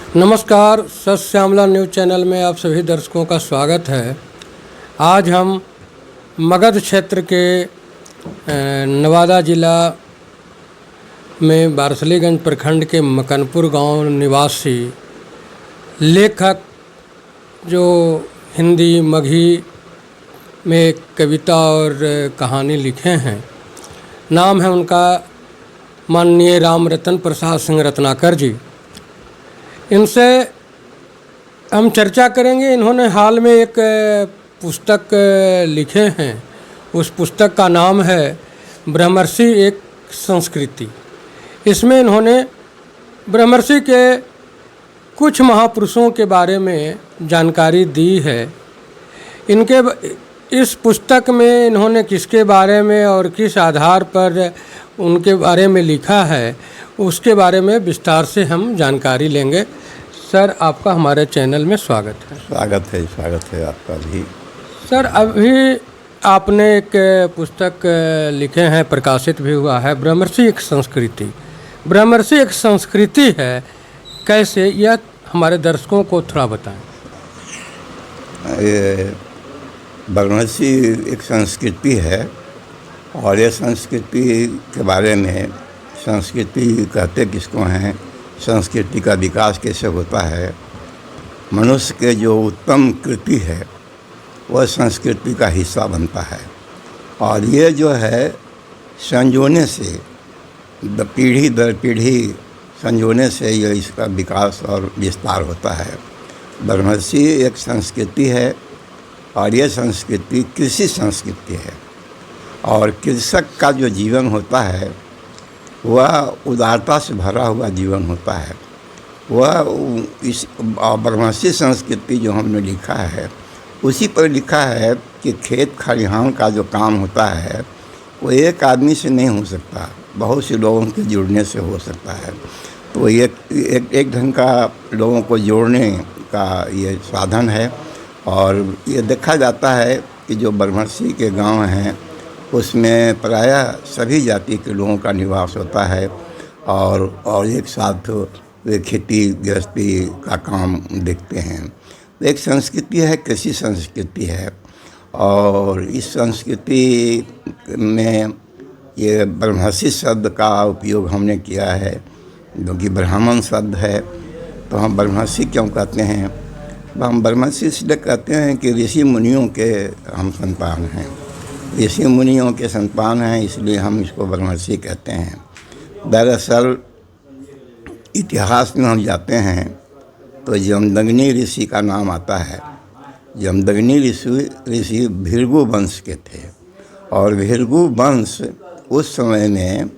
नमस्कार, सत Shyamala news channel में आप सभी दर्शकों का स्वागत है। आज हम मगध क्षेत्र के नवादा जिला में बारसलीगंज प्रखंड के मकनपुर गांव निवासी लेखक जो हिंदी मगही में एक कविता और कहानी लिखे हैं, नाम है उनका माननीय राम रतन प्रसाद सिंह रत्नाकर जी। इनसे हम चर्चा करेंगे। इन्होंने हाल में एक पुस्तक लिखे हैं। उस पुस्तक का नाम है ब्रह्मर्षि एक संस्कृति। इसमें इन्होंने ब्रह्मर्षि के कुछ महापुरुषों के बारे में जानकारी दी है। इनके इस पुस्तक में इन्होंने किसके बारे में और किस आधार पर उनके बारे में लिखा है, उसके बारे में विस्तार से हम जानकारी लेंगे। सर, आपका हमारे चैनल में स्वागत है। स्वागत है आपका भी। सर, अभी आपने एक पुस्तक लिखे हैं, प्रकाशित भी हुआ है, ब्रह्मर्षि एक संस्कृति। ब्रह्मर्षि एक संस्कृति है, कैसे, यह हमारे दर्शकों को थोड़ा बताएं। ब्रह्मर्षि एक संस्कृति है और ये संस्कृति के बारे में, संस्कृति कहते किसको हैं, संस्कृति का विकास कैसे होता है, मनुष्य के जो उत्तम कृति है वह संस्कृति का हिस्सा बनता है। और ये जो है संजोने से, पीढ़ी दर पीढ़ी संजोने से ये इसका विकास और विस्तार होता है। ब्रह्मर्षि एक संस्कृति है और ये संस्कृति कृषि संस्कृति है। और कृषक का जो जीवन होता है वह उदारता से भरा हुआ जीवन होता है। वह इस ब्रह्मर्षि संस्कृति जो हमने लिखा है उसी पर लिखा है कि खेत खलिहान का जो काम होता है वो एक आदमी से नहीं हो सकता, बहुत से लोगों के जुड़ने से हो सकता है। तो एक ढंग का लोगों को जोड़ने का ये साधन है। और ये देखा जाता है कि जो ब्रह्मर्षि के गांव हैं उसमें प्रायः सभी जाति के लोगों का निवास होता है और एक साथ वे खेती गृहस्थी का काम देखते हैं। एक संस्कृति है, कृषि संस्कृति है। और इस संस्कृति में ये ब्रह्मर्षि शब्द का उपयोग हमने किया है, जो कि ब्राह्मण शब्द है। तो हम ब्रह्मर्षि क्यों कहते हैं? हम ब्रह्मर्षि इसलिए कहते हैं कि ऋषि मुनियों के हम संतान हैं, ऋषि मुनियों के संतान हैं, इसलिए हम इसको ब्रह्मर्षि कहते हैं। दरअसल इतिहास में हम जाते हैं तो जमदग्नि ऋषि का नाम आता है। जमदग्नि ऋषि भृगु वंश के थे और भृगु वंश उस समय में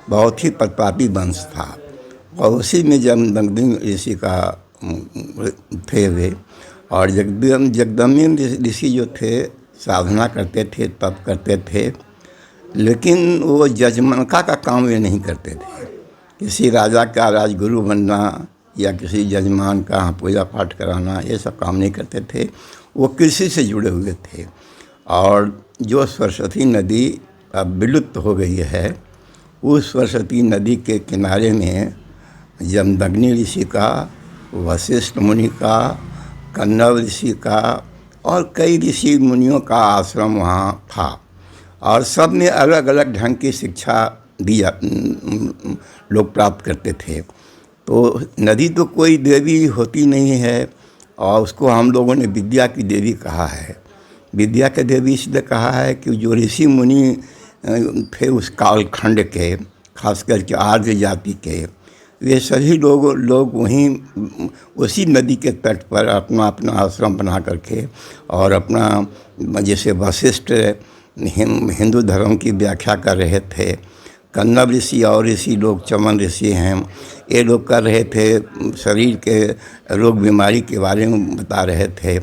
बहुत ही प्रतापी वंश था। और उसी में जमदग्नि ऋषि का थे वे। और जगदम्बिनी ऋषि जो थे साधना करते थे, तप करते थे, लेकिन वो जजमनका का काम वे नहीं करते थे। किसी राजा का राजगुरु बनना या किसी जजमान का पूजा पाठ कराना, ये सब काम नहीं करते थे। वो कृषि से जुड़े हुए थे। और जो सरस्वती नदी अब विलुप्त हो गई है, उस सरस्वती नदी के किनारे में जमदग्नि ऋषि का, वशिष्ठ मुनि का, कन्नव ऋषि का और कई ऋषि मुनियों का आश्रम वहाँ था। और सब में अलग अलग ढंग की शिक्षा लोग प्राप्त करते थे। तो नदी तो कोई देवी होती नहीं है और उसको हम लोगों ने विद्या की देवी कहा है। विद्या की देवी इसलिए कहा है कि जो ऋषि मुनि थे उस कालखंड के, खासकर के आर्य जाति के, वे सभी लोग वहीं उसी नदी के तट पर अपना अपना आश्रम बना करके और अपना, जैसे वशिष्ठ हिंदू धर्म की व्याख्या कर रहे थे, कन्नव ऋषि और ऋषि लोग, चमन ऋषि हैं, ये लोग कर रहे थे शरीर के रोग बीमारी के बारे में बता रहे थे।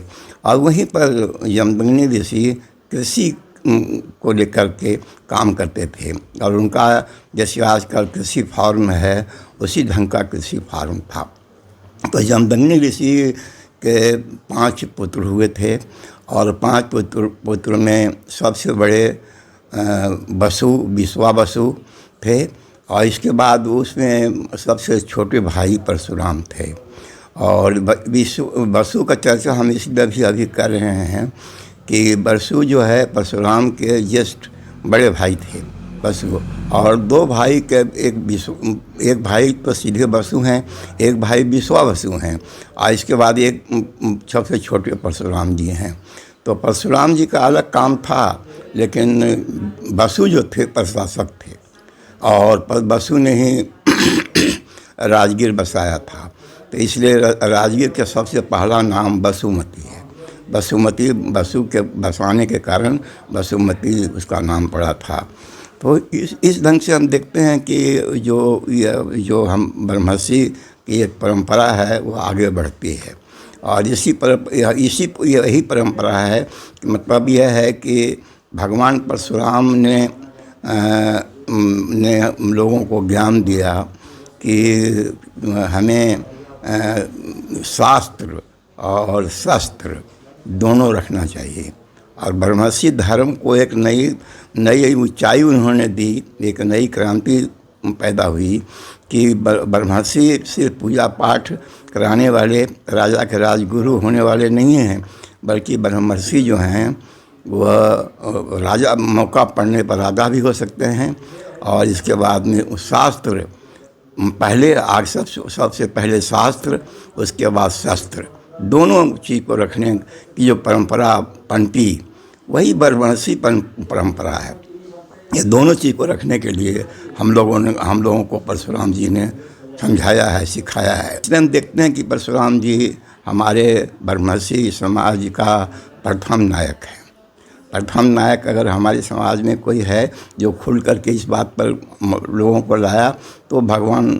और वहीं पर जमदग्नि ऋषि कृषि को लेकर के काम करते थे। और उनका जैसे आजकल कृषि फार्म है उसी ढंग का कृषि फार्म था। तो जमदग्नि ऋषि के 5 पुत्र हुए थे और 5 पुत्र में सबसे बड़े विश्वा वसु थे। और इसके बाद उसमें सबसे छोटे भाई परशुराम थे। और बसु का चर्चा हम इसलिए भी अभी कर रहे हैं कि बसु जो है परशुराम के ज्येष्ठ बड़े भाई थे बसु, और दो भाई के एक भाई तो सीधे बसु हैं, एक भाई विश्वावसु हैं, और इसके बाद एक सबसे छोटे परशुराम जी हैं। तो परशुराम जी का अलग काम था, लेकिन बसु जो थे प्रशासक थे, और बसु ने ही राजगीर बसाया था। तो इसलिए राजगीर के सबसे पहला नाम बसुमती है। बसुमती बसु के बसाने के कारण बसुमती उसका नाम पड़ा था। तो इस ढंग से हम देखते हैं कि जो हम ब्रह्मर्षि की एक परंपरा है वो आगे बढ़ती है, और यही परंपरा है कि मतलब यह है कि भगवान परशुराम ने लोगों को ज्ञान दिया कि हमें शास्त्र और शस्त्र दोनों रखना चाहिए, और ब्रह्मर्षि धर्म को एक नई ऊंचाई उन्होंने दी, एक नई क्रांति पैदा हुई कि ब्रह्मर्षि सिर्फ पूजा पाठ कराने वाले राजा के राजगुरु होने वाले नहीं हैं, बल्कि ब्रह्मर्षि जो हैं वह राजा मौका पड़ने पर राजा भी हो सकते हैं। और इसके बाद में शास्त्र पहले सबसे पहले शास्त्र, उसके बाद शस्त्र, दोनों चीज़ को रखने की जो परंपरा पनपी वही ब्रह्मर्षि परंपरा है। ये दोनों चीज़ को रखने के लिए हम लोगों को परशुराम जी ने समझाया है, सिखाया है। इसलिए हम देखते हैं कि परशुराम जी हमारे ब्रह्मर्षि समाज का प्रथम नायक है। प्रथम नायक अगर हमारे समाज में कोई है जो खुल करके इस बात पर लोगों को लाया तो भगवान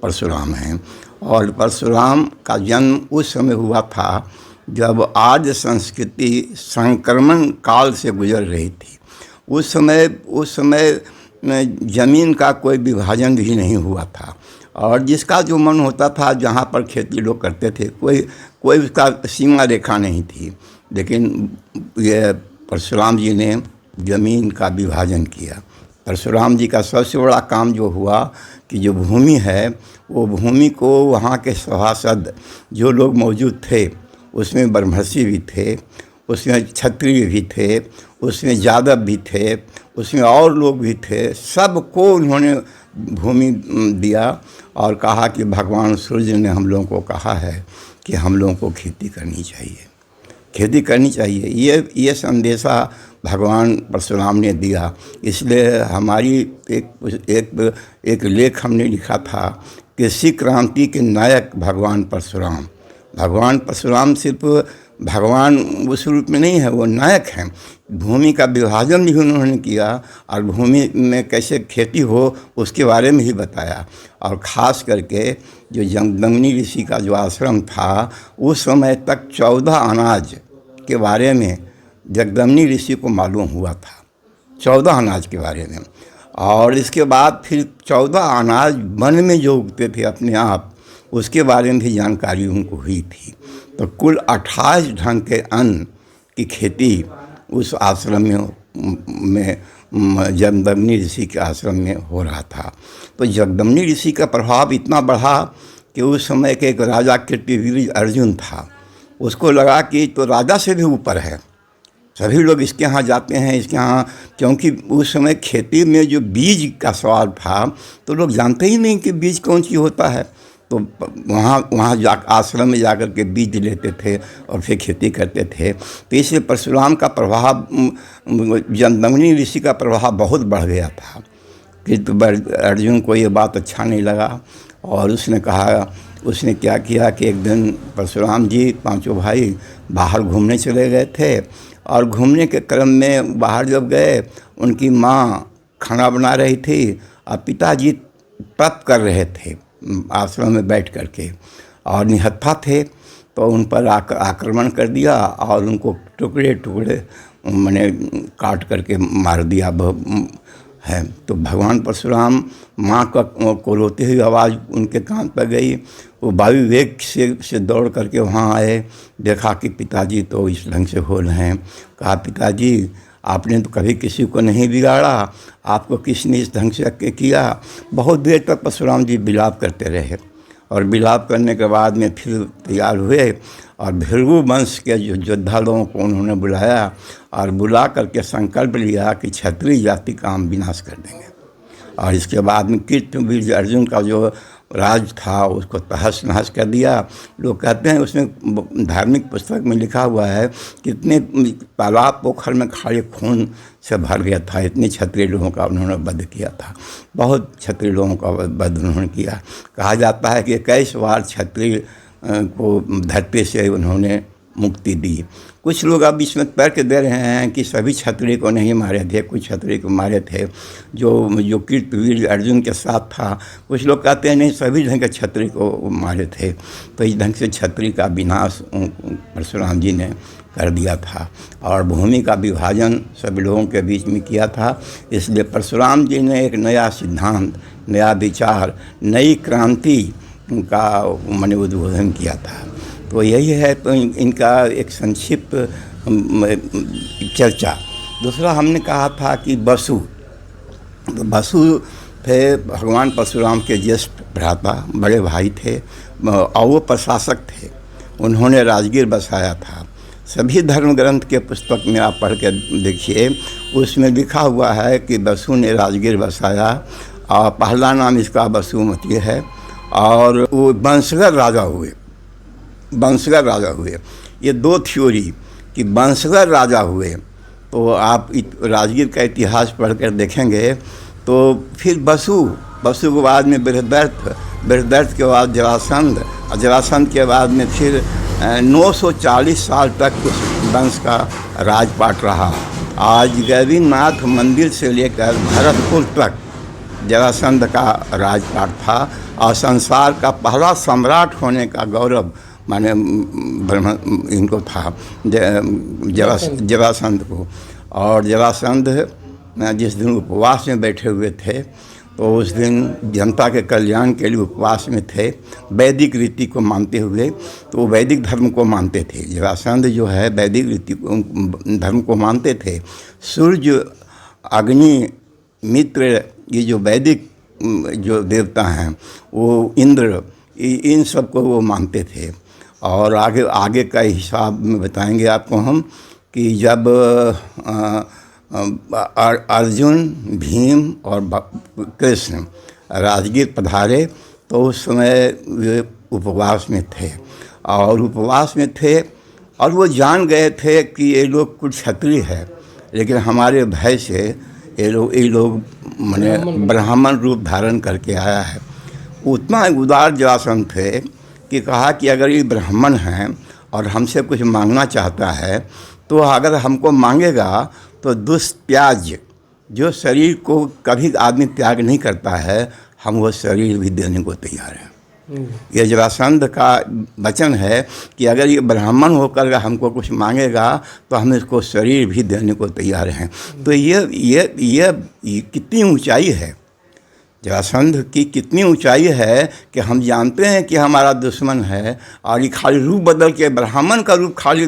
परशुराम हैं। और परशुराम का जन्म उस समय हुआ था जब आर्य संस्कृति संक्रमण काल से गुजर रही थी। उस समय ज़मीन का कोई विभाजन भी नहीं हुआ था, और जिसका जो मन होता था जहाँ पर खेती लोग करते थे, कोई उसका सीमा रेखा नहीं थी। लेकिन ये परशुराम जी ने ज़मीन का विभाजन किया। परशुराम जी का सबसे बड़ा काम जो हुआ कि जो भूमि है वो भूमि को वहाँ के सभासद जो लोग मौजूद थे, उसमें ब्रह्मर्षि भी थे, उसमें क्षत्रिय भी थे, उसमें यादव भी थे, उसमें और लोग भी थे, सबको उन्होंने भूमि दिया और कहा कि भगवान सूर्य ने हम लोगों को कहा है कि हम लोगों को खेती करनी चाहिए, खेती करनी चाहिए। ये संदेशा भगवान परशुराम ने दिया। इसलिए हमारी एक लेख हमने लिखा था कि कृषि क्रांति के नायक भगवान परशुराम। भगवान परशुराम सिर्फ भगवान उस रूप में नहीं है, वो नायक हैं। भूमि का विभाजन भी उन्होंने किया और भूमि में कैसे खेती हो उसके बारे में ही बताया। और ख़ास करके जो जमदग्नि ऋषि का जो आश्रम था, उस समय तक 14 अनाज के बारे में जमदग्नि ऋषि को मालूम हुआ था, 14 अनाज के बारे में। और इसके बाद फिर 14 अनाज वन में जो उगते थे अपने आप, उसके बारे में भी जानकारी उनको हुई थी। तो कुल 28 ढंग के अन्न की खेती उस आश्रम में जमदग्नि ऋषि के आश्रम में हो रहा था। तो जमदग्नि ऋषि का प्रभाव इतना बढ़ा कि उस समय के एक राजा कीर्तिवीर अर्जुन था, उसको लगा कि तो राजा से भी ऊपर है, सभी लोग इसके यहाँ जाते हैं, इसके यहाँ, क्योंकि उस समय खेती में जो बीज का सवाल था तो लोग जानते ही नहीं कि बीज कौन सी होता है। तो वहाँ आश्रम में जाकर के बीज लेते थे और फिर खेती करते थे। तो इसलिए परशुराम का प्रभाव, जमदग्नि ऋषि का प्रभाव बहुत बढ़ गया था। कि तो अर्जुन को ये बात अच्छा नहीं लगा और उसने क्या किया कि एक दिन परशुराम जी पांचों भाई बाहर घूमने चले गए थे, और घूमने के क्रम में बाहर जब गए, उनकी माँ खाना बना रही थी और पिताजी तप कर रहे थे आश्रम में बैठ करके, और निहत्था थे। तो उन पर आक्रमण कर दिया और उनको टुकड़े टुकड़े मैंने काट करके मार दिया है। तो भगवान परशुराम माँ को रोते हुए आवाज़ उनके कान पर गई। वो वायु वेग से दौड़ करके वहाँ आए, देखा कि पिताजी तो इस ढंग से हो रहे हैं। कहा, पिताजी आपने तो कभी किसी को नहीं बिगाड़ा, आपको किसने इस ढंग से किया। बहुत देर तक परशुराम जी विलाप करते रहे और विलाप करने के बाद में फिर तैयार हुए और भृगु वंश के जो योद्धा लोगों को उन्होंने बुलाया और बुला करके संकल्प लिया कि क्षत्रिय जाति का हम विनाश कर देंगे। और इसके बाद में कृष्णवीर अर्जुन का जो राज था उसको तहस नहस कर दिया। लोग कहते हैं, उसमें धार्मिक पुस्तक में लिखा हुआ है कितने तालाब पोखर में खाली खून से भर गया था, इतने क्षत्रिय लोगों का उन्होंने वध किया था। बहुत क्षत्रिय लोगों का वध उन्होंने किया। कहा जाता है कि 21 बार क्षत्रिय को धरती से उन्होंने मुक्ति दी। कुछ लोग अब इसमें तर्क दे रहे हैं कि सभी क्षत्रिय को नहीं मारे थे, कुछ क्षत्रिय को मारे थे जो कृतवीर अर्जुन के साथ था। कुछ लोग कहते हैं नहीं, सभी ढंग के क्षत्रिय को मारे थे। तो इस ढंग से क्षत्रिय का विनाश परशुराम जी ने कर दिया था और भूमि का विभाजन सभी लोगों के बीच में किया था। इसलिए परशुराम जी ने एक नया सिद्धांत, नया विचार, नई क्रांति का मैंने उद्बोधन किया था। तो यही है तो इनका एक संक्षिप्त चर्चा। दूसरा हमने कहा था कि वसु, तो वसु थे भगवान परशुराम के ज्येष्ठ भ्राता, बड़े भाई थे और वो प्रशासक थे। उन्होंने राजगीर बसाया था। सभी धर्म ग्रंथ के पुस्तक में आप पढ़ के देखिए, उसमें लिखा हुआ है कि वसु ने राजगीर बसाया और पहला नाम इसका वसुमती है और वो वंशगर राजा हुए। वंशगर राजा हुए, ये दो थ्योरी कि वंशगर राजा हुए। तो आप राजगीर का इतिहास पढ़कर देखेंगे तो फिर वसु के बाद में बृहदर्थ के बाद जरासंध और जरासंध के बाद में फिर 940 साल तक उस वंश का राजपाट रहा। आज गैवीनाथ मंदिर से लेकर भरतपुर तक जरासंध का राजपाट था और संसार का पहला सम्राट होने का गौरव माने इनको था जरासंध को। और जरासंध जिस दिन उपवास में बैठे हुए थे तो उस दिन जनता के कल्याण के लिए उपवास में थे, वैदिक रीति को मानते हुए। तो वो वैदिक धर्म को मानते थे। जरासंध जो है वैदिक रीति धर्म को मानते थे। सूर्य, अग्नि, मित्र, ये जो वैदिक जो देवता हैं, वो इंद्र, इन सब को वो मानते थे। और आगे का हिसाब में बताएंगे आपको हम कि जब अर्जुन, भीम और कृष्ण राजगीर पधारे तो उस समय वे उपवास में थे और वो जान गए थे कि ये लोग कुछ क्षत्रिय है, लेकिन हमारे भय से ये लोग माने ब्राह्मण रूप धारण करके आया है। उतना उदार जरासंध थे कि कहा कि अगर ये ब्राह्मण हैं और हमसे कुछ मांगना चाहता है तो अगर हमको मांगेगा तो दुष्त्याज्य, जो शरीर को कभी आदमी त्याग नहीं करता है, हम वो शरीर भी देने को तैयार हैं। ये जरासंध का वचन है कि अगर ये ब्राह्मण होकर हमको कुछ मांगेगा तो हम इसको शरीर भी देने को तैयार हैं। तो ये कितनी ऊंचाई है, जरासंध की कितनी ऊंचाई है कि हम जानते हैं कि हमारा दुश्मन है और ये खाली रूप बदल के, ब्राह्मण का रूप खाली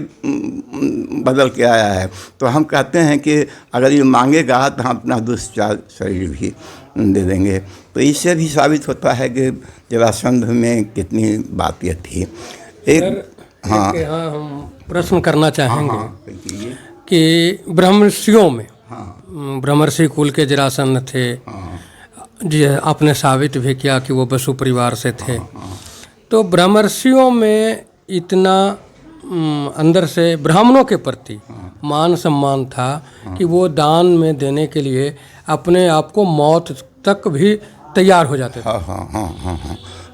बदल के आया है। तो हम कहते हैं कि अगर ये मांगेगा तो हम अपना दुष्चार शरीर भी दे देंगे। तो इससे भी साबित होता है कि जरासंध में कितनी बातें थी। हाँ, हम प्रश्न करना चाहेंगे कि ब्रह्मर्षियों में, ब्रह्मर्षि कुल के जरासंध थे जी, आपने साबित भी किया कि वो वसु परिवार से थे। तो ब्रह्मर्षियों में इतना अंदर से ब्राह्मणों के प्रति मान सम्मान था कि वो दान में देने के लिए अपने आप को मौत तक भी तैयार हो जाते थे।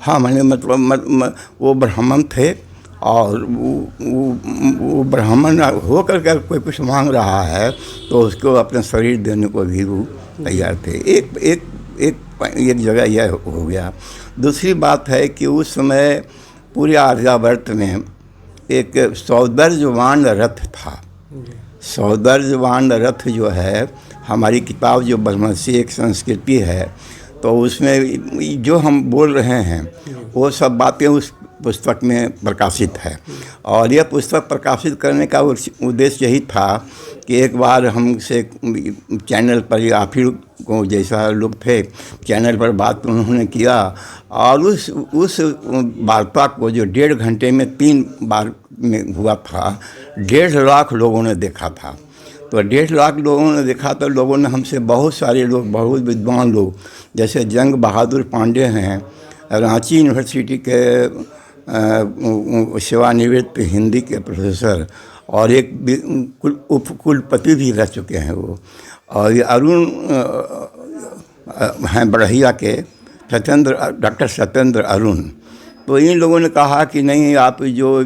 हाँ, मैंने मतलब वो ब्राह्मण थे और वो ब्राह्मण होकर के कोई कुछ मांग रहा है तो उसको अपने शरीर देने को भी वो तैयार थे। एक जगह यह हो गया। दूसरी बात है कि उस समय पूरे आर्यावर्त में एक सौंदर्यवान रथ था। सौंदर्यवान रथ जो है, हमारी किताब जो ब्रह्मर्षि एक संस्कृति है, तो उसमें जो हम बोल रहे हैं वो सब बातें उस पुस्तक में प्रकाशित है। और यह पुस्तक प्रकाशित करने का उद्देश्य यही था कि एक बार हमसे चैनल पर या आप ही को जैसा लोग थे चैनल पर बात उन्होंने किया, और उस वार्ता को जो 1.5 घंटे में 3 बार में हुआ था, 1.5 लाख लोगों ने देखा था। तो 1.5 लाख लोगों ने देखा, तो लोगों ने हमसे बहुत सारे लोग, बहुत विद्वान लोग, जैसे जंग बहादुर पांडे हैं, रांची यूनिवर्सिटी के सेवानिवृत्त हिंदी के प्रोफेसर और एक उपकुलपति भी रह चुके हैं वो, और ये अरुण हैं बढ़िया के डॉक्टर सत्येंद्र अरुण। तो इन लोगों ने कहा कि नहीं, आप जो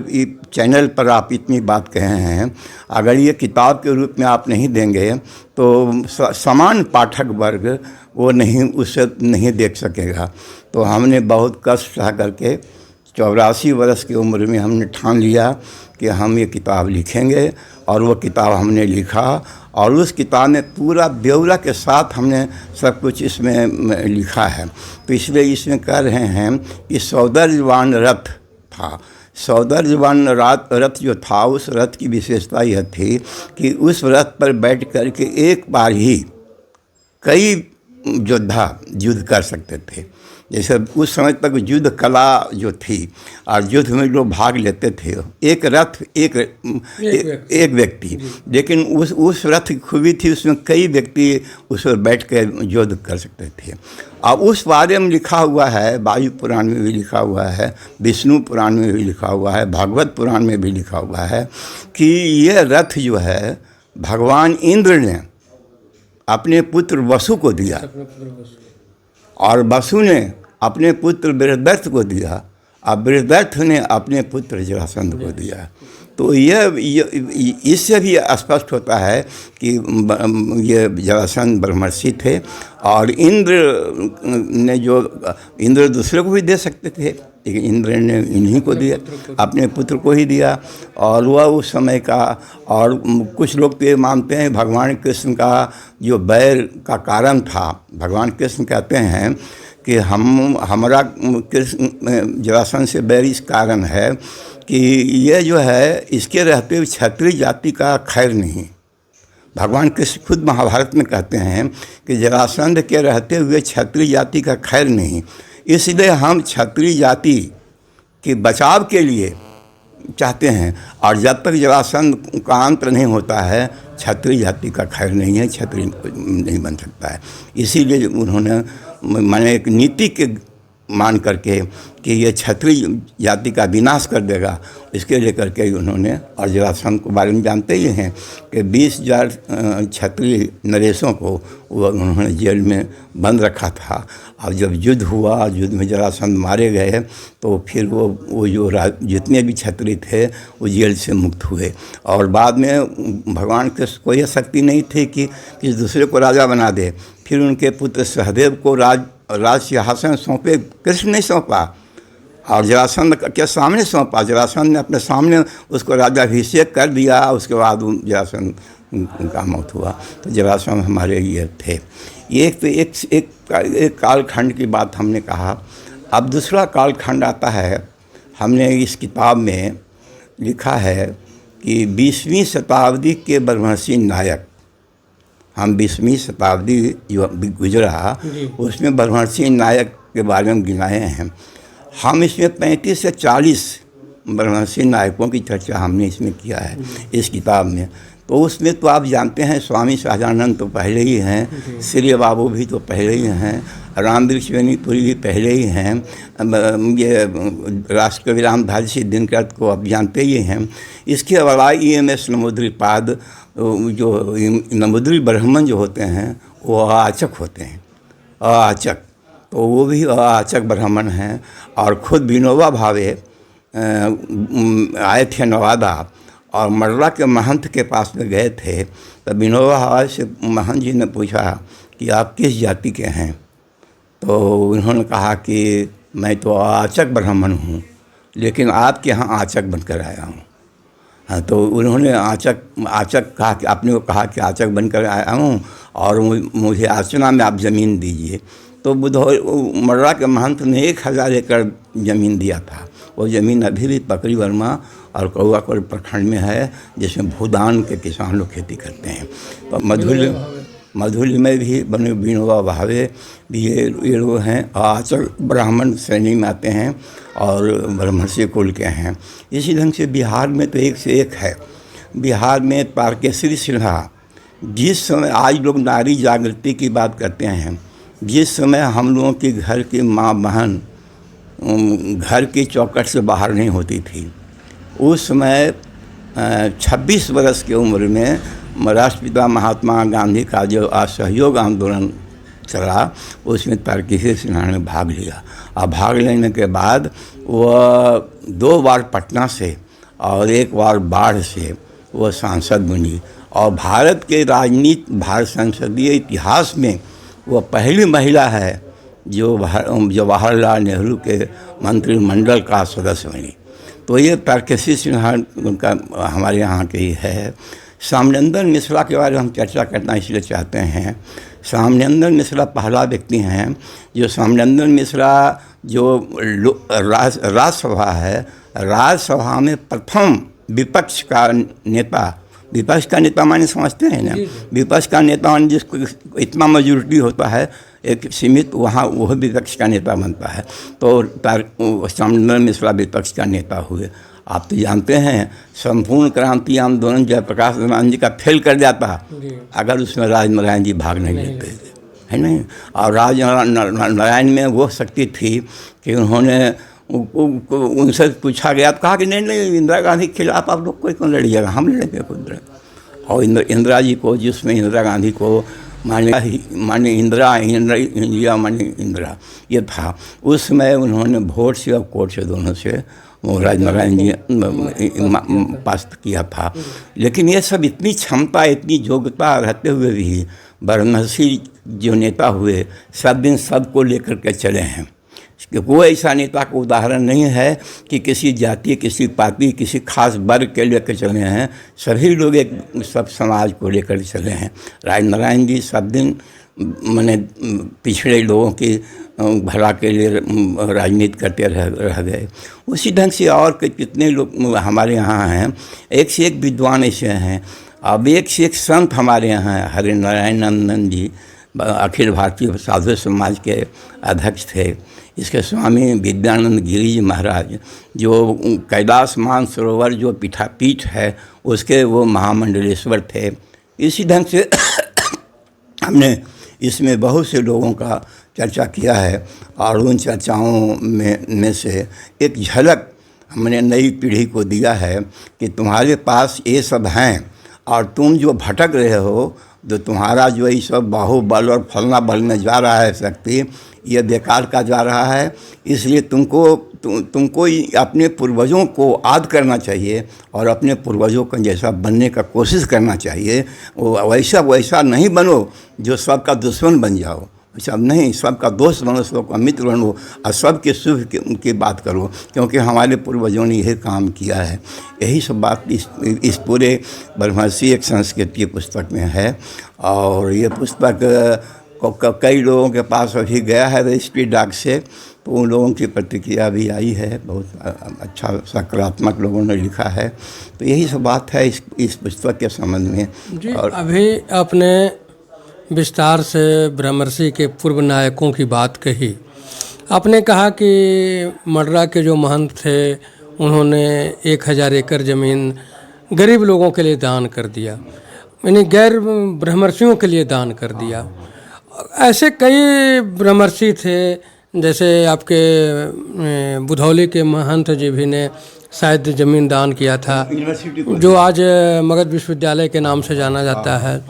चैनल पर आप इतनी बात कहे हैं, अगर ये किताब के रूप में आप नहीं देंगे तो समान पाठक वर्ग वो नहीं, उससे नहीं देख सकेगा। तो हमने बहुत कष्ट सह करके 84 वर्ष की उम्र में हमने ठान लिया कि हम ये किताब लिखेंगे, और वो किताब हमने लिखा, और उस किताब में पूरा ब्यौरा के साथ हमने सब कुछ इसमें लिखा है। तो इसलिए इसमें कह रहे हैं कि सौंदर्यवान रथ था। सौंदर्यवान रथ जो था, उस रथ की विशेषता यह थी कि उस रथ पर बैठ कर के एक बार ही कई योद्धा युद्ध कर सकते थे। जैसे उस समय तक युद्ध कला जो थी और युद्ध में लोग भाग लेते थे, एक रथ एक व्यक्ति, लेकिन उस रथ की खूबी थी उसमें कई व्यक्ति उस पर बैठ कर युद्ध कर सकते थे। और उस बारे में लिखा हुआ है, वायु पुराण में भी लिखा हुआ है, विष्णु पुराण में भी लिखा हुआ है, भागवत पुराण में भी लिखा हुआ है कि यह रथ जो है भगवान इंद्र ने अपने पुत्र वसु को दिया, और वसु ने अपने पुत्र बृहदर्थ को दिया, और बृहदर्थ ने अपने पुत्र जरासंध को दिया। तो यह इससे भी स्पष्ट होता है कि ये जरासंध ब्रह्मर्षि थे, और इंद्र दूसरे को भी दे सकते थे, लेकिन इंद्र ने इन्हीं को दिया, अपने पुत्र को ही दिया। और वह उस समय का, और कुछ लोग तो ये मानते हैं भगवान कृष्ण का जो बैर का कारण था, भगवान कृष्ण कहते हैं कि हमारा कृष्ण जरासंध से बैर इस कारण है कि ये जो है इसके रहते हुए क्षत्रिय जाति का खैर नहीं। भगवान कृष्ण खुद महाभारत में कहते हैं कि जरासंध के रहते हुए क्षत्रिय जाति का खैर नहीं, इसलिए हम क्षत्रिय जाति के बचाव के लिए चाहते हैं, और जब तक जरासंध का अंत नहीं होता है क्षत्रिय जाति का खैर नहीं है, क्षत्रिय नहीं बन सकता है। इसीलिए उन्होंने मैंने एक नीति के मान करके कि ये क्षत्रिय जाति का विनाश कर देगा, इसके लेकर के उन्होंने, और जरासंध के बारे में जानते ही हैं कि 20,000 क्षत्रिय नरेशों को वो उन्होंने जेल में बंद रखा था। और जब युद्ध हुआ, युद्ध में जरासंध मारे गए, तो फिर वो जो जितने भी क्षत्रिय थे वो जेल से मुक्त हुए। और बाद में भगवान कृष्ण को यह शक्ति नहीं थी कि किसी दूसरे को राजा बना दे, फिर उनके पुत्र सहदेव को राज सिंहासन सौंपे, कृष्ण ने सौंपा और जरासंध के सामने सौंपा। जरासंध ने अपने सामने उसको राजाभिषेक कर दिया, उसके बाद जरासंध उनका मौत हुआ। तो जरासंध हमारे ये थे। ये एक कालखंड की बात हमने कहा। अब दूसरा कालखंड आता है, हमने इस किताब में लिखा है कि 20वीं शताब्दी के ब्रह्मर्षि नायक, हम 20वीं शताब्दी जो गुजरा उसमें ब्रह्मर्षि नायक के बारे में गिनाए हैं। हम इसमें 35 से 40 ब्रह्मर्षि नायकों की चर्चा हमने इसमें किया है इस किताब में। तो उसमें तो आप जानते हैं स्वामी सहजानंद तो पहले ही हैं, श्री बाबू भी तो पहले ही हैं, रामवृक्ष वेणीपुरी भी पहले ही हैं, ये राष्ट्रकवि रामधारी सिंह दिनकर को आप जानते ही हैं। इसके अलावा EMS नमोद्रीपाद, जो नमोद्री ब्राह्मण जो होते हैं वो अयाचक होते हैं, अयाचक, तो वो भी अयाचक ब्राह्मण हैं। और खुद विनोबा भावे आए थे नवादा, और मर्रा के महंत के पास में गए थे। तो विनोबा भावे से महंत जी ने पूछा कि आप किस जाति के हैं, तो उन्होंने कहा कि मैं तो अयाचक ब्राह्मण हूँ, लेकिन आपके यहाँ आचक बनकर आया हूँ। हाँ, तो उन्होंने आचक कहा कि आपने को कहा कि आचक बनकर आया हूँ और मुझे अर्चना में आप ज़मीन दीजिए। तो मर्रा के महंत ने 1000 एकड़ ज़मीन दिया था। वो ज़मीन अभी भी पकड़ी वर्मा और कौआकोट प्रखंड में है, जिसमें भूदान के किसान लोग खेती करते हैं। तो मधुली में भी बने विनोबा भावे भी ये लोग हैं, आचक ब्राह्मण श्रेणी में आते हैं और ब्रह्मर्षि कुल के हैं। इसी ढंग से बिहार में तो एक से एक है। बिहार में तारकेश्वरी सिन्हा, जिस समय आज लोग नारी जागृति की बात करते हैं, जिस समय हम लोगों की घर की माँ बहन घर की चौखट से बाहर नहीं होती थी, उस समय 26 वर्ष की उम्र में राष्ट्रपिता महात्मा गांधी का जो असहयोग आंदोलन चला, उसमें तारकेश्वरी सिन्हा ने भाग लिया। और भाग लेने के बाद वह 2 बार पटना से और 1 बार बाढ़ से वह सांसद बनी। और भारत के भारत संसदीय इतिहास में वह पहली महिला है जो जवाहरलाल नेहरू के मंत्रिमंडल का सदस्य बनी। तो ये तारकेश्वरी सिन्हा उनका हमारे यहाँ के ही है। सामनेंदर मिश्रा के बारे में हम चर्चा करना इसलिए चाहते हैं। सामनेंदर मिश्रा पहला व्यक्ति हैं जो सामनेंदर मिश्रा जो राज्यसभा है, राज्यसभा में प्रथम विपक्ष का नेता माने समझते हैं ना, विपक्ष का नेता माने जिसको इतना मेजोरिटी होता है एक सीमित, वहाँ वह विपक्ष का नेता बनता है। तो सामनेंदर मिश्रा विपक्ष का नेता हुए। आप तो जानते हैं संपूर्ण क्रांति आंदोलन जयप्रकाश नारायण जी का फेल कर जाता अगर उसमें राजनारायण जी भाग नहीं लेते थे, है नहीं। और राजनारायण में वो शक्ति थी कि उन्होंने उनसे पूछा गया तो कहा कि नहीं इंदिरा गांधी के खिलाफ आप लोग कोई कौन लड़िएगा, हम लड़ेंगे खुद। और इंदिरा जी को, जिसमें इंदिरा गांधी को माने इंदिरा इंदिरा ये था, उस समय उन्होंने वोट से और कोर्ट से दोनों से वो राजनारायण जी पास किया था। लेकिन ये सब इतनी क्षमता, इतनी योग्यता रहते हुए भी वाराणसी जो नेता हुए सब दिन सबको लेकर के चले हैं। कोई ऐसा नेता का उदाहरण नहीं है कि किसी जाति, किसी पार्टी, किसी खास वर्ग के लेकर चले हैं। सभी लोग एक सब समाज को लेकर चले हैं। राजनारायण जी सब दिन माने पिछड़े लोगों की भला के लिए राजनीति करते रह गए। उसी ढंग से और कितने लोग हमारे यहाँ हैं, एक से एक विद्वान ऐसे हैं। अब एक से एक संत हमारे यहाँ हैं। हरिनारायण नंदन जी अखिल भारतीय साधु समाज के अध्यक्ष थे। इसके स्वामी विद्यानंद गिरी जी महाराज जो कैलाश मानसरोवर जो पीठ है उसके वो महामंडलेश्वर थे। इसी ढंग से हमने इसमें बहुत से लोगों का चर्चा किया है और उन चर्चाओं में से एक झलक हमने नई पीढ़ी को दिया है कि तुम्हारे पास ये सब हैं और तुम जो भटक रहे हो, तो तुम्हारा जो ये सब बाहुबल और फलना बल में जा रहा है शक्ति, ये बेकार का जा रहा है। इसलिए तुमको अपने पूर्वजों को याद करना चाहिए और अपने पूर्वजों का जैसा बनने का कोशिश करना चाहिए। वैसा नहीं बनो जो सबका दुश्मन बन जाओ, सब नहीं, सबका दोस्त बनो, सबका मित्र बनो और सबके शुभ की बात करो, क्योंकि हमारे पूर्वजों ने यही काम किया है। यही सब बात इस पूरे ब्रह्मर्षि एक संस्कृति पुस्तक में है। और ये पुस्तक कई लोगों के पास अभी गया है रजिस्ट्री डाक से, तो उन लोगों की प्रतिक्रिया भी आई है, बहुत अच्छा सकारात्मक लोगों ने लिखा है। तो यही सब बात है इस पुस्तक के संबंध में जी। और अभी आपने विस्तार से ब्रह्मर्षि के पूर्व नायकों की बात कही। आपने कहा कि मर्रा के जो महंत थे उन्होंने 1000 एकड़ ज़मीन गरीब लोगों के लिए दान कर दिया, यानी गैर ब्रह्मर्षियों के लिए दान कर दिया। ऐसे कई ब्रह्मर्षि थे, जैसे आपके बुधौली के महंत जी भी ने शायद ज़मीन दान किया था, जो आज मगध विश्वविद्यालय के नाम से जाना जाता है।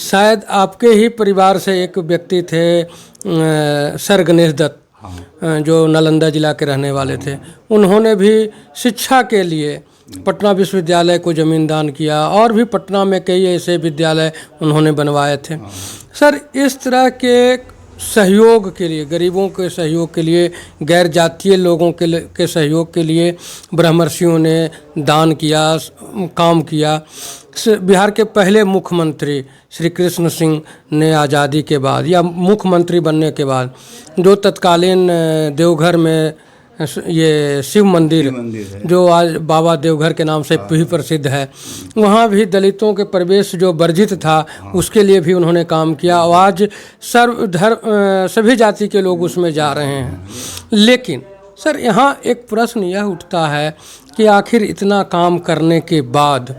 शायद आपके ही परिवार से एक व्यक्ति थे सर गणेश दत्त, जो नालंदा जिला के रहने वाले थे। उन्होंने भी शिक्षा के लिए पटना विश्वविद्यालय को ज़मीन दान किया और भी पटना में कई ऐसे विद्यालय उन्होंने बनवाए थे। सर, इस तरह के सहयोग के लिए, गरीबों के सहयोग के लिए, गैर जातीय लोगों के सहयोग के लिए ब्रह्मर्षियों ने दान किया, काम किया। बिहार के पहले मुख्यमंत्री श्री कृष्ण सिंह ने आज़ादी के बाद या मुख्यमंत्री बनने के बाद जो तत्कालीन देवघर में ये शिव मंदिर जो आज बाबा देवघर के नाम से भी प्रसिद्ध है, वहाँ भी दलितों के प्रवेश जो वर्जित था उसके लिए भी उन्होंने काम किया और आज सभी जाति के लोग उसमें जा रहे हैं। लेकिन सर यहाँ एक प्रश्न यह उठता है कि आखिर इतना काम करने के बाद,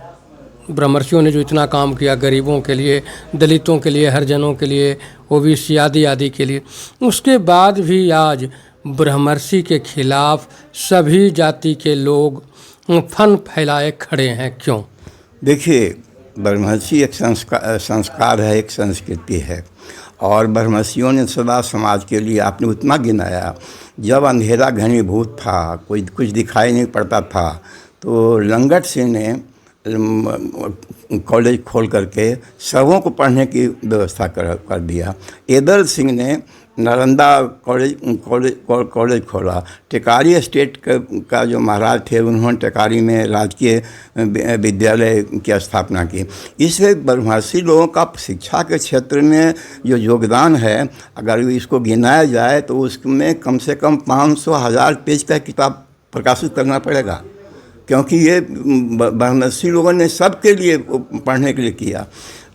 ब्रह्मर्षियों ने जो इतना काम किया गरीबों के लिए, दलितों के लिए, हरिजनों के लिए, ओबीसी आदि के लिए, उसके बाद भी आज ब्रह्मर्षि के खिलाफ सभी जाति के लोग फन फैलाए खड़े हैं, क्यों? देखिए, ब्रह्मर्षि एक संस्कार है, एक संस्कृति है। और ब्रह्मर्षियों ने सदा समाज के लिए आपने उतना गिनाया। जब अंधेरा घनीभूत था, कुछ दिखाई नहीं पड़ता था, तो लंगट सिंह ने कॉलेज खोल करके सबों को पढ़ने की व्यवस्था कर दिया। एदल सिंह ने नालंदा कॉलेज खोला। टेकारी स्टेट का जो महाराज थे उन्होंने टेकारी में राजकीय विद्यालय की स्थापना की। इससे ब्रह्मर्षि लोगों का शिक्षा के क्षेत्र में जो योगदान है, अगर इसको गिनाया जाए तो उसमें कम से कम 500,000 पेज का किताब प्रकाशित करना पड़ेगा, क्योंकि ये ब्रह्मर्षि लोगों ने सबके लिए पढ़ने के लिए किया।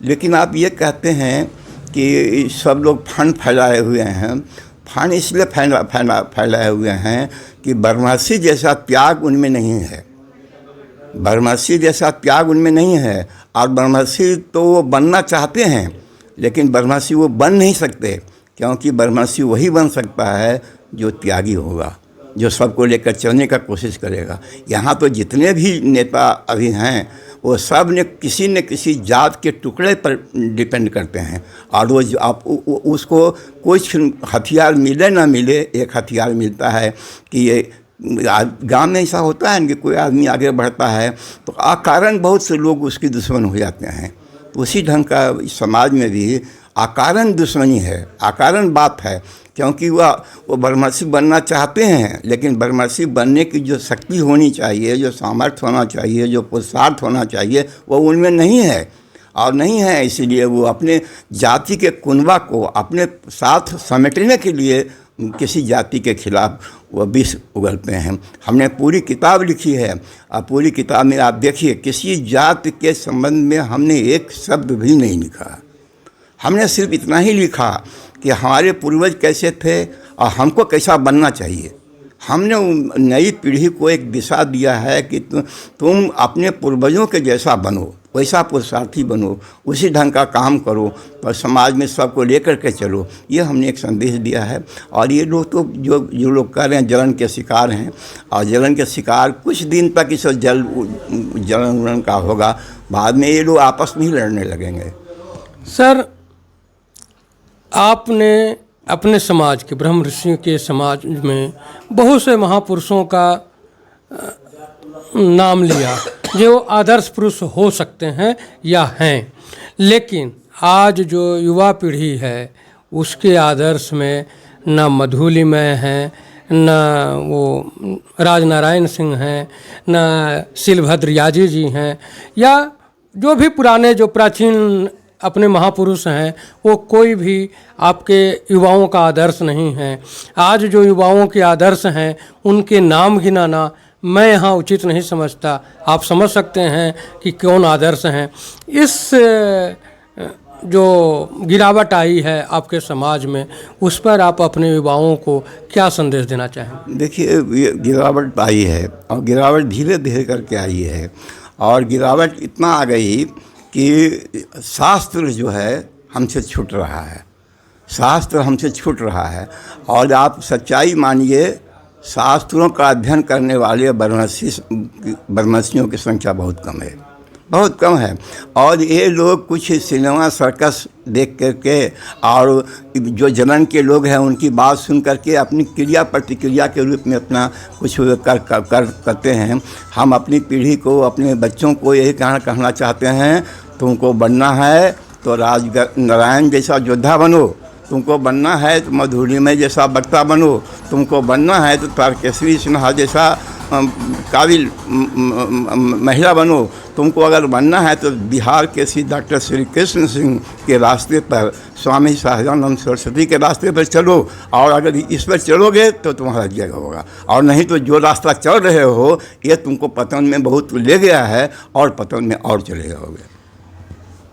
लेकिन आप ये कहते हैं कि सब लोग फंड फैलाए हुए हैं। फंड इसलिए फैलाए हुए हैं कि ब्रह्मर्षि जैसा त्याग उनमें नहीं है। ब्रह्मर्षि जैसा त्याग उनमें नहीं है। और ब्रह्मर्षि तो वो बनना चाहते हैं, लेकिन ब्रह्मर्षि वो बन नहीं सकते, क्योंकि ब्रह्मर्षि वही बन सकता है जो त्यागी होगा, जो सबको लेकर चलने का कोशिश करेगा। यहाँ तो जितने भी नेता अभी हैं वो सब ने किसी जात के टुकड़े पर डिपेंड करते हैं। और वो आप उसको कुछ हथियार मिले ना मिले, एक हथियार मिलता है कि ये गांव में ऐसा होता है कि कोई आदमी आगे बढ़ता है तो अकारण बहुत से लोग उसके दुश्मन हो जाते हैं। तो उसी ढंग का समाज में भी अकारण दुश्मनी है, अकारण बात है, क्योंकि वो ब्रह्मर्षि बनना चाहते हैं, लेकिन ब्रह्मर्षि बनने की जो शक्ति होनी चाहिए, जो सामर्थ्य होना चाहिए, जो पुरुषार्थ होना चाहिए, वो उनमें नहीं है। और नहीं है इसीलिए वो अपने जाति के कुनबा को अपने साथ समेटने के लिए किसी जाति के खिलाफ वो विष उगलते हैं। हमने पूरी किताब लिखी है और पूरी किताब में आप देखिए किसी जाति के संबंध में हमने एक शब्द भी नहीं लिखा। हमने सिर्फ इतना ही लिखा कि हमारे पूर्वज कैसे थे और हमको कैसा बनना चाहिए। हमने नई पीढ़ी को एक दिशा दिया है कि तुम अपने पूर्वजों के जैसा बनो, वैसा पुरुषार्थी बनो, उसी ढंग का काम करो और समाज में सबको लेकर के चलो। ये हमने एक संदेश दिया है। और ये लोग तो जो लोग कर रहे हैं जलन के शिकार हैं, और जलन के शिकार कुछ दिन तक इस जलन का होगा, बाद में ये लोग आपस में ही लड़ने लगेंगे। सर, आपने अपने समाज के, ब्रह्मर्षियों के समाज में बहुत से महापुरुषों का नाम लिया जो आदर्श पुरुष हो सकते हैं या हैं, लेकिन आज जो युवा पीढ़ी है उसके आदर्श में न मधुलिमय हैं, न वो राजनारायण सिंह हैं, न शिलभद्र याजी जी हैं, या जो भी पुराने जो प्राचीन अपने महापुरुष हैं, वो कोई भी आपके युवाओं का आदर्श नहीं है। आज जो युवाओं के आदर्श हैं उनके नाम गिनाना मैं यहाँ उचित नहीं समझता। आप समझ सकते हैं कि कौन आदर्श हैं। इस जो गिरावट आई है आपके समाज में, उस पर आप अपने युवाओं को क्या संदेश देना चाहें? देखिए, ये गिरावट आई है और गिरावट धीरे धीरे करके आई है। और गिरावट इतना आ गई कि शास्त्र जो है हमसे छूट रहा है, शास्त्र हमसे छूट रहा है। और आप सच्चाई मानिए, शास्त्रों का अध्ययन करने वाले ब्रह्मर्षियों की संख्या बहुत कम है, बहुत कम है। और ये लोग कुछ सिनेमा सर्कस देख करके और जो जलन के लोग हैं उनकी बात सुन करके अपनी क्रिया प्रतिक्रिया के रूप में अपना कुछ करते हैं। हम अपनी पीढ़ी को, अपने बच्चों को यही कहना चाहते हैं, तुमको बनना है तो नारायण जैसा योद्धा बनो, तुमको बनना है तो मधुरिमय जैसा वक्ता बनो, तुमको बनना है तो तारकेश्वरी सिन्हा जैसा काबिल महिला बनो, तुमको अगर बनना है तो बिहार के श्री डॉक्टर श्री कृष्ण सिंह के रास्ते पर, स्वामी सहजानंद सरस्वती के रास्ते पर चलो, और अगर इस पर चलोगे तो तुम्हारा जय होगा, और नहीं तो जो रास्ता चल रहे हो ये तुमको पतन में बहुत ले गया है और पतन में और चले जाओगे।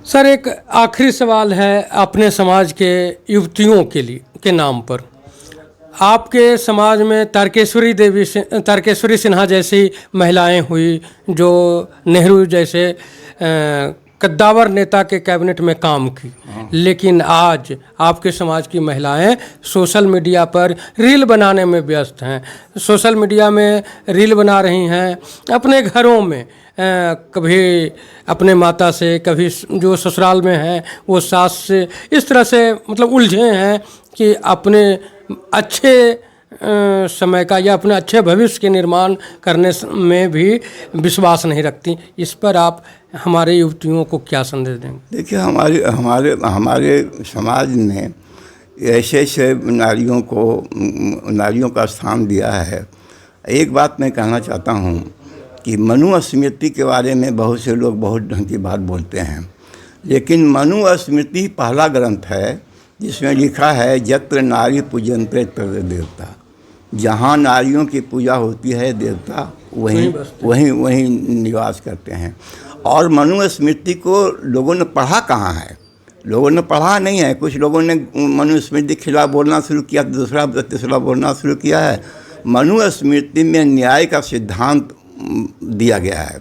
सर, एक आखिरी सवाल है अपने समाज के युवतियों के नाम पर। आपके समाज में तारकेश्वरी सिन्हा जैसी महिलाएं हुई जो नेहरू जैसे कद्दावर नेता के कैबिनेट में काम की, लेकिन आज आपके समाज की महिलाएं सोशल मीडिया पर रील बनाने में व्यस्त हैं। सोशल मीडिया में रील बना रही हैं अपने घरों में, कभी अपने माता से, कभी जो ससुराल में है वो सास से, इस तरह से मतलब उलझे हैं कि अपने अच्छे समय का या अपने अच्छे भविष्य के निर्माण करने में भी विश्वास नहीं रखती। इस पर आप हमारे युवतियों को क्या संदेश देंगे? देखिए, हमारे समाज ने ऐसे ऐसे नारियों का स्थान दिया है। एक बात मैं कहना चाहता हूँ कि मनुस्मृति के बारे में बहुत से लोग बहुत ढंग की बात बोलते हैं, लेकिन मनुस्मृति पहला ग्रंथ है जिसमें लिखा है यत्र नारी पूजन्ते तत्र देवता। जहाँ नारियों की पूजा होती है देवता वहीं निवास करते हैं। और मनुस्मृति को लोगों ने पढ़ा कहाँ है? लोगों ने पढ़ा नहीं है। कुछ लोगों ने मनुस्मृति के खिलाफ बोलना शुरू किया, दूसरा तीसरा बोलना शुरू किया है। मनुस्मृति में न्याय का सिद्धांत दिया गया है।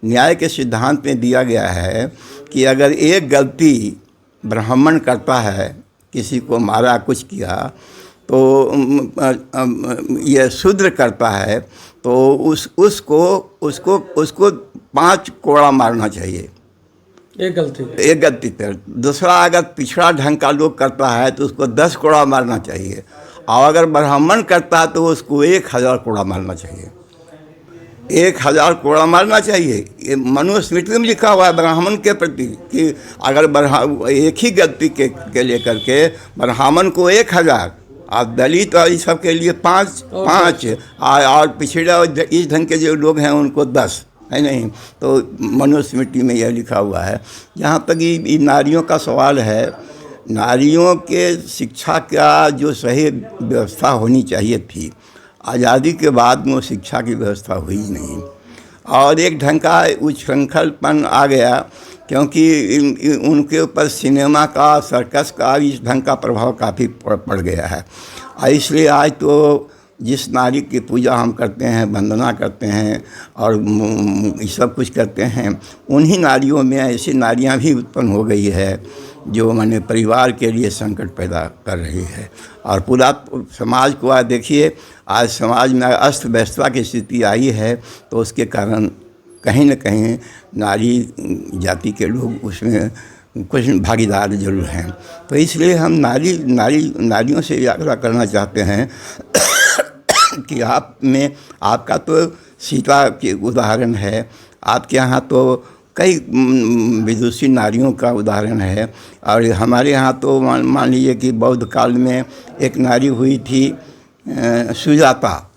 न्याय के सिद्धांत में दिया गया है कि अगर एक गलती ब्राह्मण करता है, किसी को मारा, कुछ किया, तो यह शूद्र करता है तो उसको 5 कोड़ा मारना चाहिए एक गलती पर। दूसरा, अगर पिछड़ा ढंग का लोग करता है तो उसको 10 कोड़ा मारना चाहिए, और अगर ब्राह्मण करता है तो उसको 1000 कोड़ा मारना चाहिए। 1000 कोड़ा मारना चाहिए। ये मनुस्मृति में लिखा हुआ है ब्राह्मण के प्रति कि अगर एक ही गलती के लेकर के ब्राह्मण को 1000 और दलित और इस सब के लिए 5 और पिछड़ा इस ढंग के जो लोग हैं उनको 10 है नहीं। तो मनुस्मृति में यह लिखा हुआ है। जहाँ तक ये नारियों का सवाल है, नारियों के शिक्षा का जो सही व्यवस्था होनी चाहिए थी, आज़ादी के बाद में वो शिक्षा की व्यवस्था हुई नहीं, और एक ढंग का उच्छृंखलपन आ गया, क्योंकि उनके ऊपर सिनेमा का, सर्कस का, इस ढंग का प्रभाव काफ़ी पड़ गया है। और इसलिए आज तो जिस नारी की पूजा हम करते हैं, वंदना करते हैं और सब कुछ करते हैं, उन्हीं नारियों में ऐसी नारियां भी उत्पन्न हो गई है जो माने परिवार के लिए संकट पैदा कर रही है। और पूरा समाज को आज देखिए, आज समाज में अस्त व्यस्तता की स्थिति आई है, तो उसके कारण कहीं न कहीं नारी जाति के लोग उसमें कुछ भागीदार जरूर हैं। तो इसलिए हम नारियों से आग्रह करना चाहते हैं कि आपका तो सीता के उदाहरण है, आपके यहाँ तो कई विदुषी नारियों का उदाहरण है, और हमारे यहाँ तो मान लीजिए कि बौद्ध काल में एक नारी हुई थी सुजाता,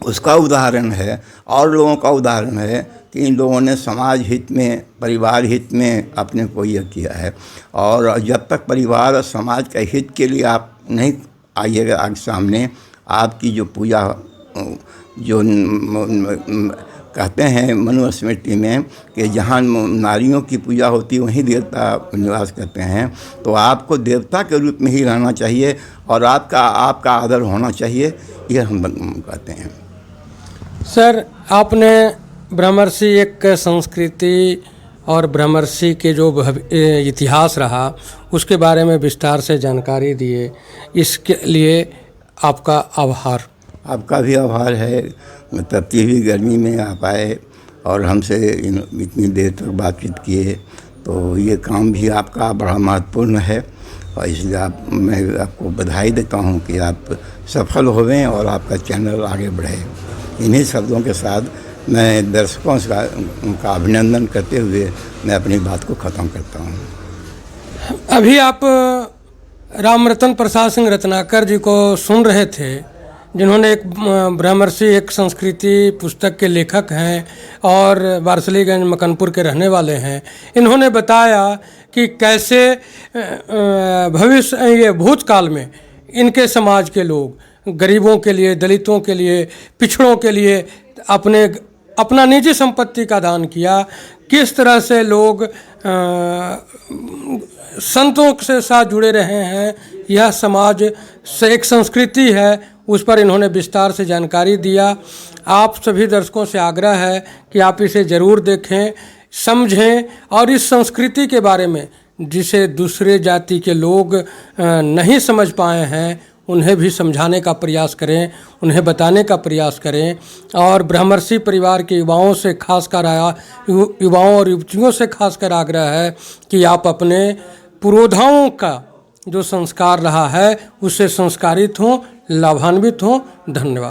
उसका उदाहरण है, और लोगों का उदाहरण है कि इन लोगों ने समाज हित में, परिवार हित में अपने को यह किया है। और जब तक परिवार और समाज के हित के लिए आप नहीं आइएगा आगे सामने, आपकी जो पूजा जो कहते हैं मनुस्मृति में कि जहाँ नारियों की पूजा होती है वहीं देवता निवास करते हैं, तो आपको देवता के रूप में ही रहना चाहिए और आपका आदर होना चाहिए, यह हम कहते हैं। सर, आपने ब्रह्मर्षि एक संस्कृति और ब्रह्मर्षि के जो इतिहास रहा उसके बारे में विस्तार से जानकारी दिए, इसके लिए आपका आभार। आपका भी आभार है, तपती हुई गर्मी में आप आए और हमसे इतनी देर तक बातचीत किए, तो ये काम भी आपका बड़ा महत्वपूर्ण है, और इसलिए मैं आपको बधाई देता हूँ कि आप सफल होवें और आपका चैनल आगे बढ़े। इन्हीं शब्दों के साथ मैं दर्शकों का अभिनंदन करते हुए मैं अपनी बात को ख़त्म करता हूँ। अभी आप रामरतन प्रसाद सिंह रत्नाकर जी को सुन रहे थे, जिन्होंने एक ब्रह्मर्षि एक संस्कृति पुस्तक के लेखक हैं और वारसलीगंज मकनपुर के रहने वाले हैं। इन्होंने बताया कि कैसे भविष्य ये भूतकाल में इनके समाज के लोग गरीबों के लिए, दलितों के लिए, पिछड़ों के लिए अपना निजी संपत्ति का दान किया। किस तरह से लोग संतों के साथ जुड़े रहे हैं, यह समाज से एक संस्कृति है, उस पर इन्होंने विस्तार से जानकारी दिया। आप सभी दर्शकों से आग्रह है कि आप इसे ज़रूर देखें, समझें और इस संस्कृति के बारे में जिसे दूसरे जाति के लोग नहीं समझ पाए हैं उन्हें भी समझाने का प्रयास करें, उन्हें बताने का प्रयास करें। और ब्रह्मर्षि परिवार के युवाओं से खासकर युवाओं और युवतियों से खासकर आग्रह है कि आप अपने पुरोधाओं का जो संस्कार रहा है उससे संस्कारित हों, लाभान्वित हों। धन्यवाद।